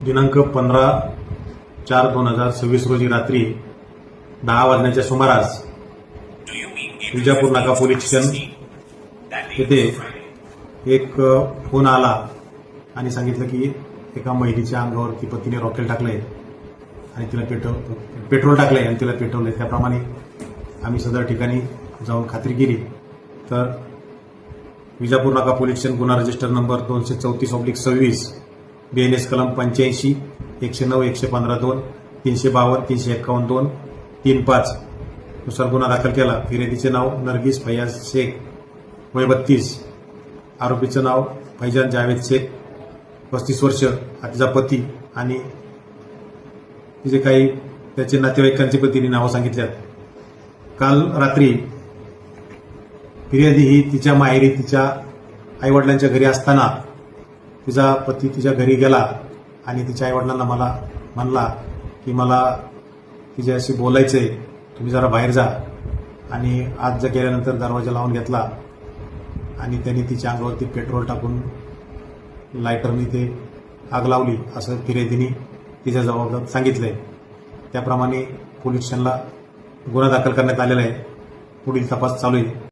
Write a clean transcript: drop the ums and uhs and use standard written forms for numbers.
दिनांक 15/4/2026 रोजी रात्री 10 वाजण्याच्या सुमारास विजापूर नाका पोलीस स्टेशन येथे एक फोन आला आणि सांगितलं की एका महिलेच्या अंगावरती पतीने रॉकेल टाकलंय आणि तिला पेट्रोल टाकलंय आणि तिला पेटवलंय। त्याप्रमाणे आम्ही सदर ठिकाणी जाऊन खात्री केली तर विजापूर नाका पोलीस स्टेशन गुन्हा रजिस्टर नंबर 234/26 BNS कलम 85 109 115 2 352 351 2 35 नुसार गुन्हा दाखल केला। फिर्यादीचे नाव नरगिस फैयाज शेख वय 32, आरोपीचं नाव फैजान जावेद शेख 35 वर्ष, तिचा पती आणि तिचे काही त्याचे नातेवाईकांचे पतीने नावं सांगितल्यात। काल रात्री फिर्यादी ही तिच्या माहेरी तिच्या आईवडिलांच्या घरी असताना तिचा पती तिच्या घरी गेला आणि तिच्या आईवडिलांना मला म्हणला की मला तिच्याशी बोलायचंय, तुम्ही जरा बाहेर जा। आणि आज गेल्यानंतर दरवाजा लावून घेतला आणि त्यांनी तिच्या अंगावरती पेट्रोल टाकून लायटरने ते आग लावली असं फिर्यादीने तिच्या जबाबदार सांगितलंय। त्याप्रमाणे पोलीस स्टेशनला गुन्हा दाखल करण्यात आलेला आहे। पुढील तपास चालू आहे।